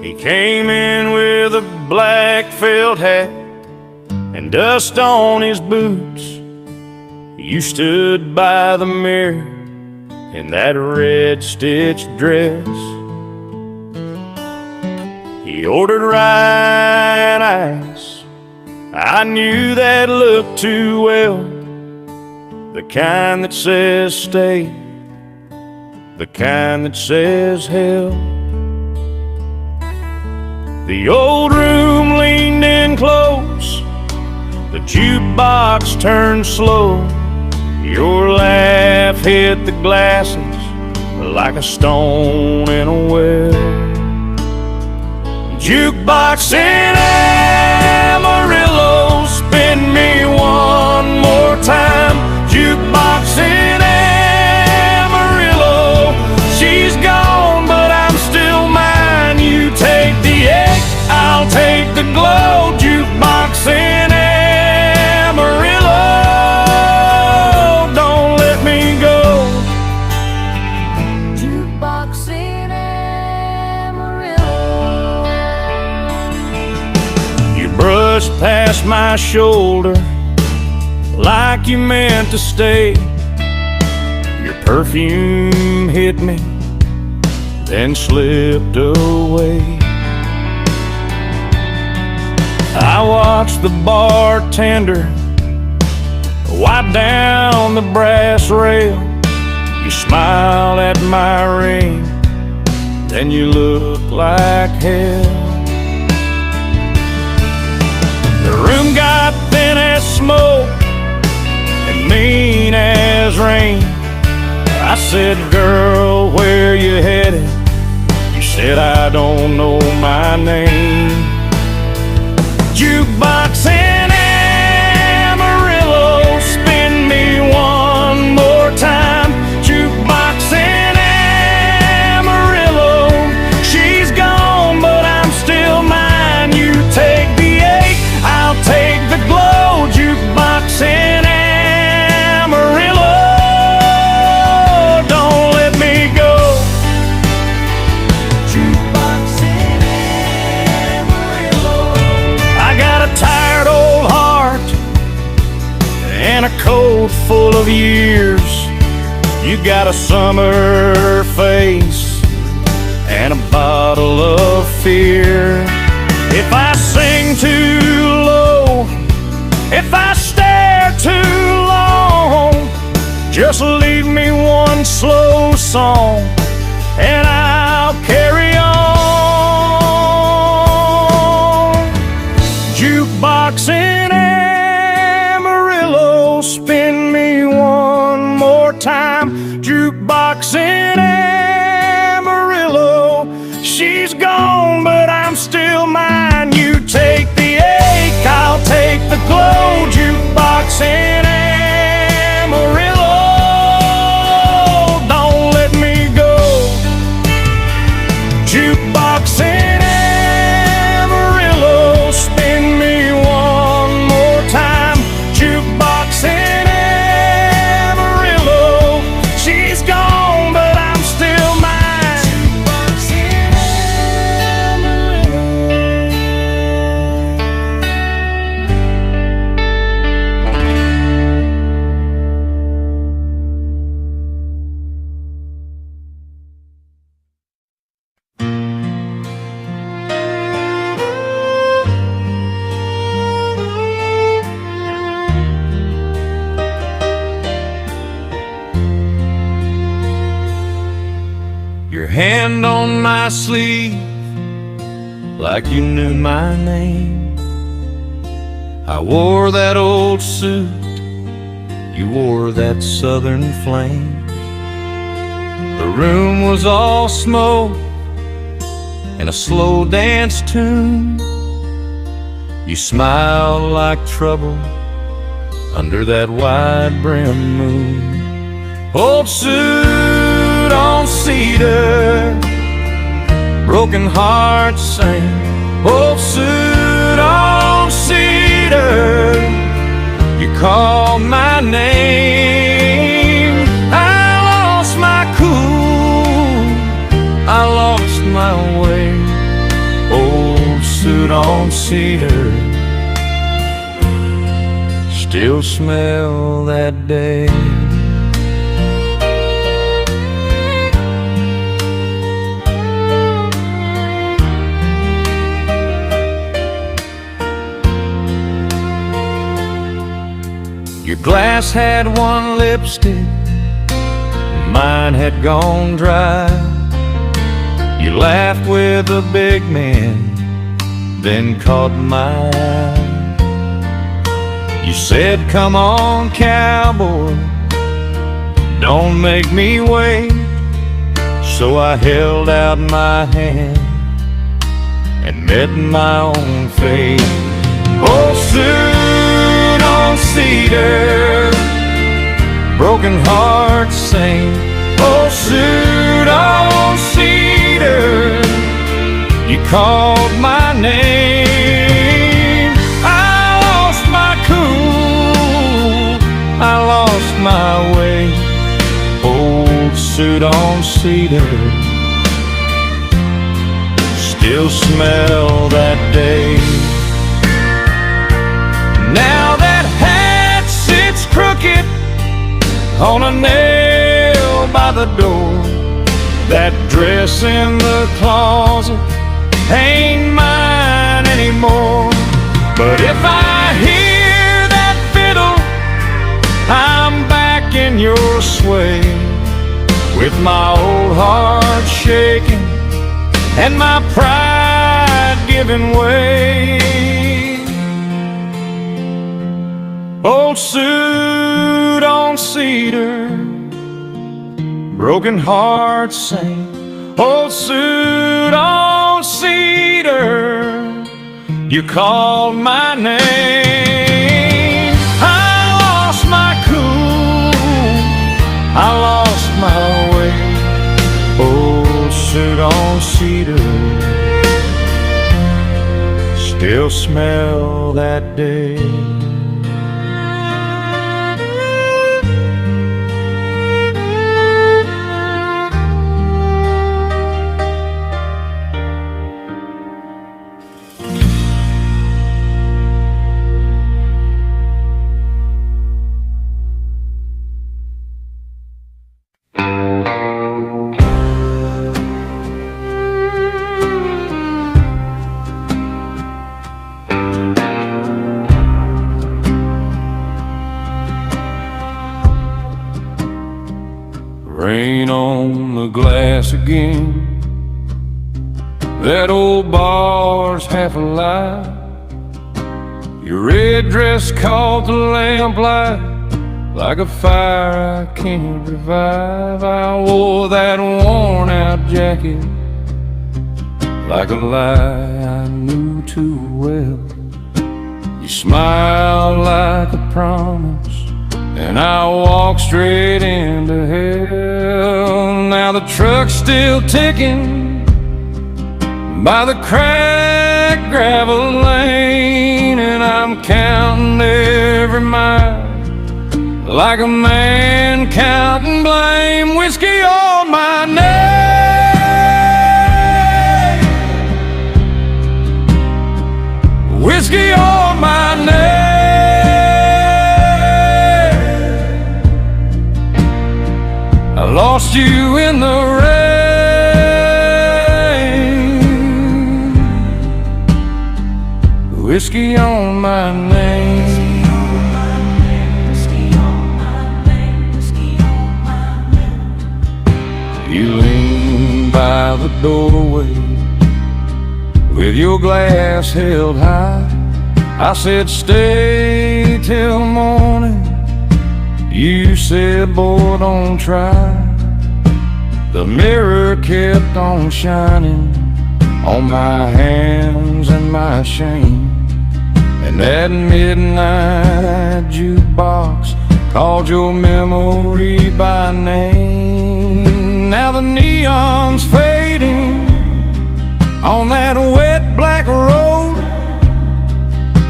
He came in with a black felt hat and dust on his boots. You stood by the mirror in that red stitched dress. He ordered rye and ice. I knew that looked too well, the kind that says stay, the kind that says hell. The old room leaned in close, the jukebox turned slow. Your laugh hit the glasses like a stone in a well. Jukebox in Amarillo, spin me one more time. Jukebox in Amarillo, she's gone but I'm still mine. You take the ache, I'll take the glow. Jukebox in Amarillo, don't let me go. Jukebox in Amarillo. You brushed past my shoulder like you meant to stay. Your perfume hit me, then slipped away. I watched the bartender wipe down the brass rail. You smiled at my ring, then you looked like hell. The room got thin as smoke and mean as rain. I said, girl, where you headed? You said, I don't know my name. Jukebox in Amarillo, spin me one more time. Jukebox in Amarillo, she's gone but I'm still mine. You take the ache, I'll take the glow. Jukebox in Amarillo, don't let me go. Jukebox in Amarillo. I got a tired old heart and a coat full of years. You got a summer face and a bottle of fear. If I sing too low, if I stare too long, just leave me one slow song and I'll carry on. Jukebox in Amarillo, spin me one more time. Jukebox in Amarillo, she's gone but I'm still mine. You take the ache, I'll take the glow. Jukebox in Amarillo, don't let me go. Jukebox in Amarillo, spin me one more time. Jukebox in Amarillo, she's gone but I'm still mine. Jukebox in Amarillo. Your hand on my sleeve, like you knew my name. I wore that old suit, you wore that southern flame. The room was all smoke and a slow dance tune. You smiled like trouble under that wide brim moon. Old suit on cedar, broken hearts sing. Old suit on cedar, you called my name. I lost my cool, I lost my way. cedar still smell that day. Your glass had one lipstick, mine had gone dry. You laughed with a big man, then caught my eye. You said, come on, cowboy, don't make me wait. So I held out my hand and met my own fate. Oh, suit on cedar, broken hearts sing. Oh, suit on cedar, you called my name. I lost my cool, I lost my way. Old suit on cedar still smell that day. Now that hat sits crooked on a nail by the door. That dress in the closet ain't mine anymore. But if I hear that fiddle, I'm back in your sway, with my old heart shaking and my pride giving way. Old suit on cedar, broken hearts sing. Old suit on cedar, you called my name. I lost my cool, I lost my way. Old suit on cedar still smell that day. Rain on the glass again, that old bar's half alive. Your red dress caught the lamplight like a fire I can't revive. I wore that worn out jacket like a lie I knew too well. You smiled like a promise, and I walked straight into hell. Now the truck's still ticking by the cracked gravel lane, and I'm counting every mile like a man counting blame. Whiskey on my name, whiskey on my name. I lost you in the rain. Whiskey on my name. You leaned by the doorway with your glass held high. I said, stay till morning. You said, boy, don't try. The mirror kept on shining on my hands and my shame, and that midnight jukebox called your memory by name. Now the neon's fading on that wet black road,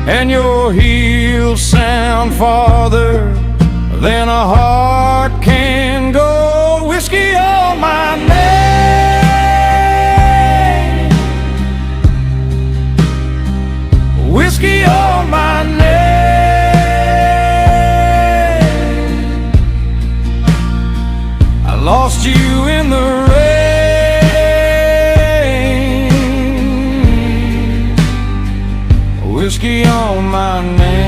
and your heels sound farther than a heart can go. Whiskey on my name, lost you in the rain. Whiskey on my name.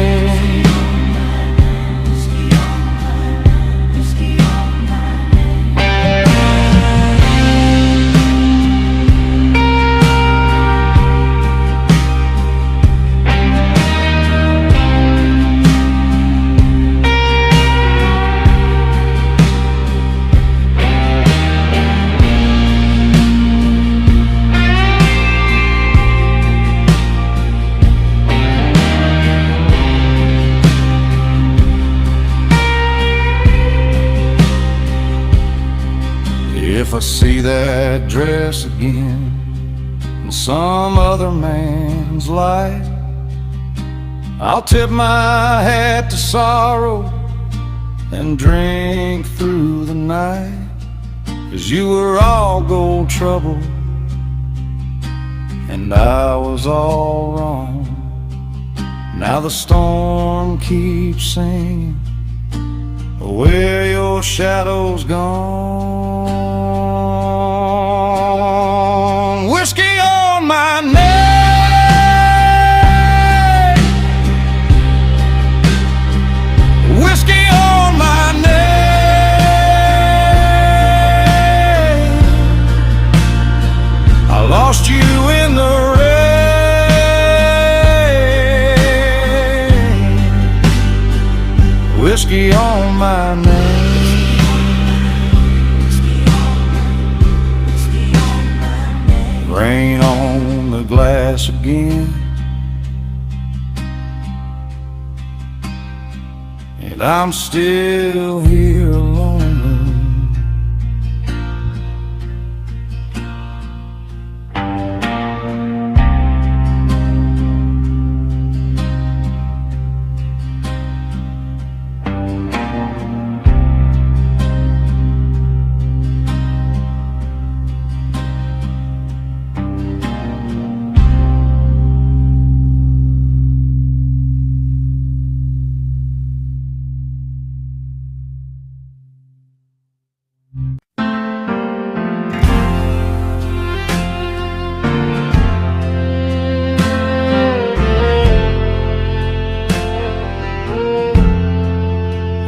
If I see that dress again in some other man's life, I'll tip my hat to sorrow and drink through the night. 'Cause you were all gold trouble and I was all wrong. Now the storm keeps singing, where your shadow's gone. Whiskey on my name. Whiskey on my name. I lost you in the rain. Whiskey on my name. Rain on the glass again, and I'm still here alone.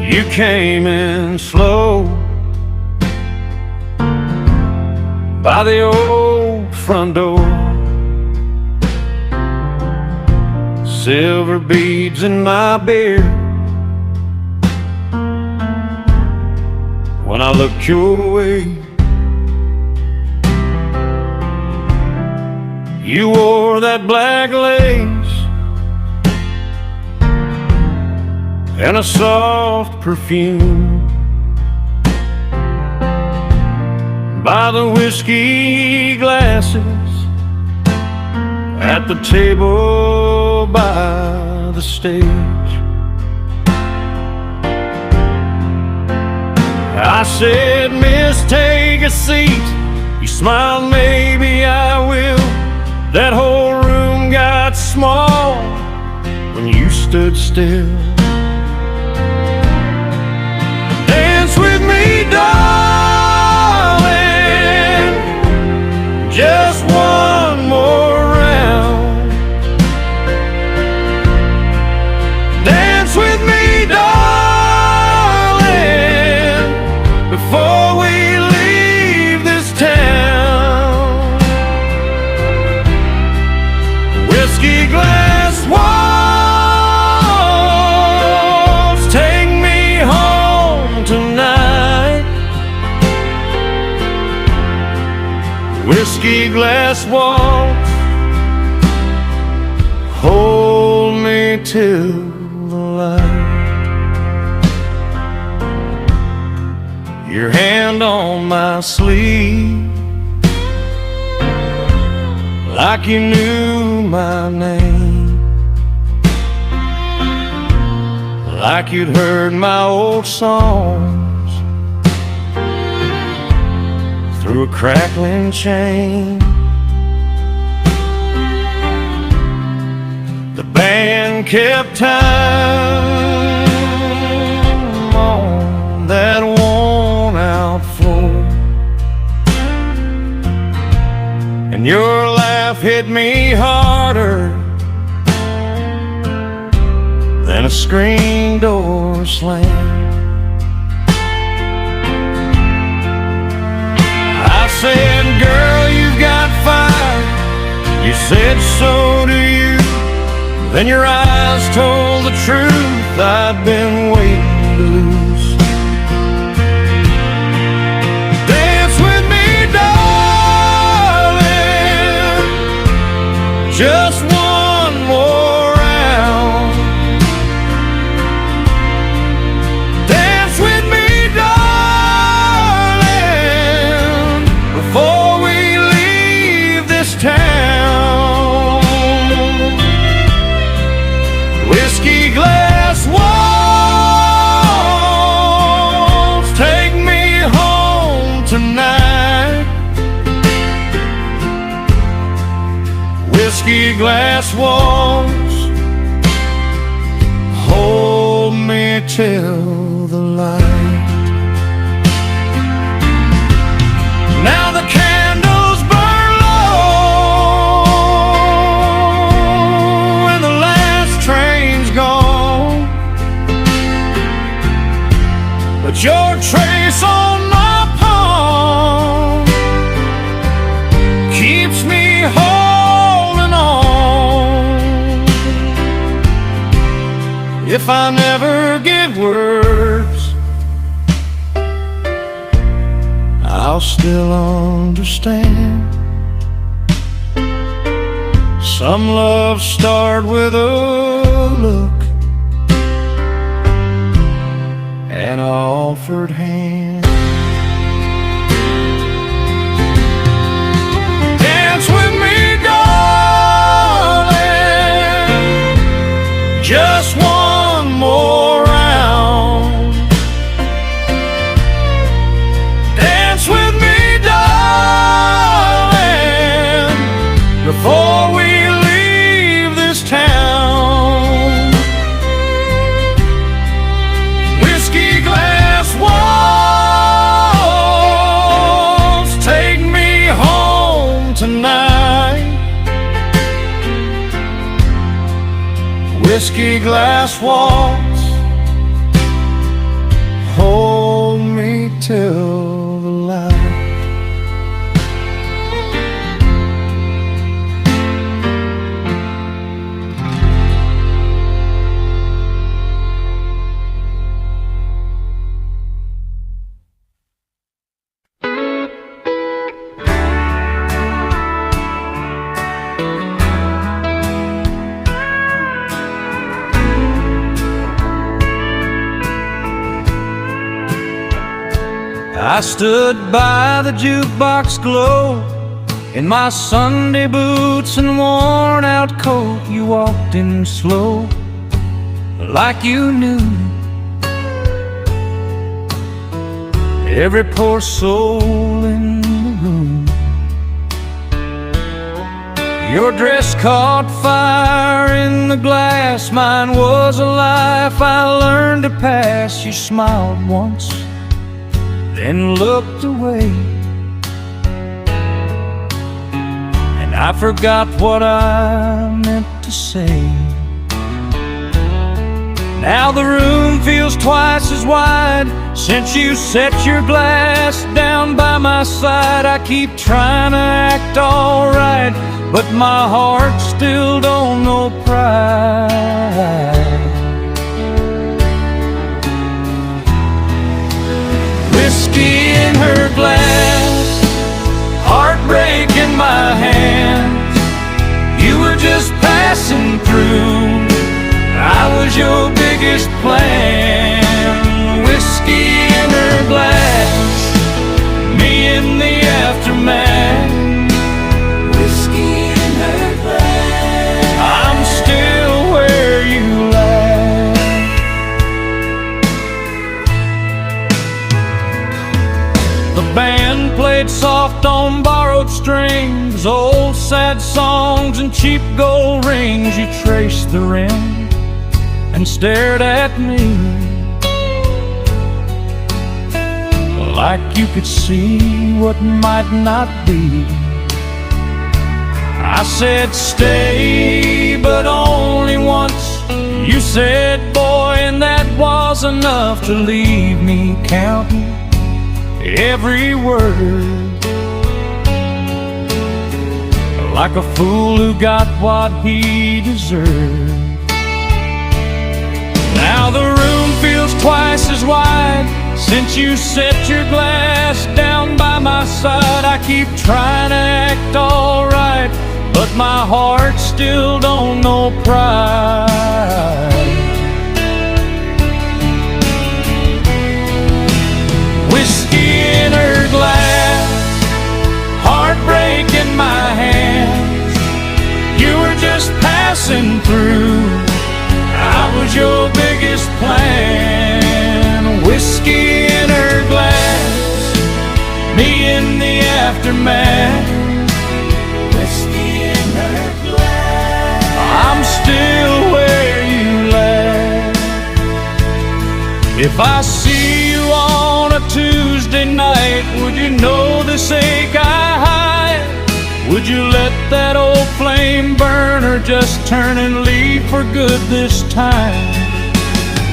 You came in slow by the old front door, silver beads in my beard. When I looked your way, you wore that black lace and a soft perfume. By the whiskey glasses at the table by the stage, I said, "Miss, take a seat." You smiled, "Maybe I will." That whole room got small when you stood still. Dance with me, darling, just one more round. Dance with me, darling, before we leave this town. Whiskey glass walls, take me home tonight. Whiskey glass walls, hold me till the light. Your hand on my sleeve, like you knew my name, like you'd heard my old songs through a crackling chain. The band kept time on that worn out floor. your laugh hit me harder than a screen door slam. I said, girl, you've got fire. You said, so do you. Then your eyes told the truth I'd been waiting to lose. Dance with me, darling, just one more round. Dance with me, darling, before we leave this town. Whiskey glass walls, take me home tonight. Whiskey glass walls, hold me till the light. Now the candles burn low and the last train's gone, but your trace on my palm keeps me holding on. If I never get words, I'll still understand. Some love start with a look, an offered hand. Dance with me, darling, just one more round. Dance with me, darling, before we leave this town. Whiskey glass walls, take me home tonight. Whiskey glass walls, hold me till the light. I stood by the jukebox glow in my Sunday boots and worn out coat. You walked in slow, like you knew every poor soul in the room. Your dress caught fire in the glass, mine was a life I learned to pass. You smiled once, then looked away, and I forgot what I meant to say. Now the room feels twice as wide since you set your glass down by my side. I keep trying to act all right, but my heart still don't know pride. Whiskey in her glass, heartbreak in my hands. You were just passing through, I was your biggest plan. Whiskey in her glass, me in the aftermath. Whiskey in her glass, I'm still where you left. The band played soft on borrowed strings, old sad songs and cheap gold rings. You traced the rim and stared at me like you could see what might not be. I said stay, but only once. You said boy, and that was enough to leave me counting every word, like a fool who got what he deserved. Now the room feels twice as wide since you set your glass down by my side. I keep trying to act all right, but my heart still don't know pride. Whiskey in her glass, heartbreak in my hands. You were just passing through, I was your biggest plan. Whiskey in her glass, me in the aftermath. Whiskey in her glass, I'm still where you left. If I see you on a Tuesday night, would you know this ache I hide? Would you let that old flame burn, or just turn and leave for good this time?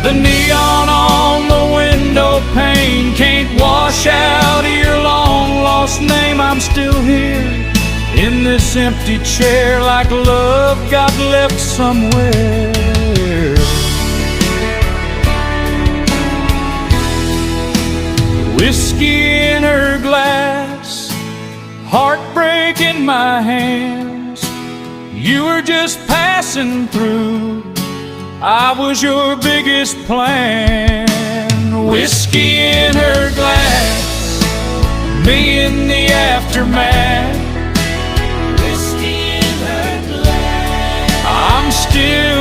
The neon on the window pane can't wash out your long-lost name. I'm still here in this empty chair, like love got left somewhere. Whiskey in her glass, heartbreak in my hands. You were just passing through, I was your biggest plan. Whiskey in her glass, me in the aftermath. Whiskey in her glass, I'm still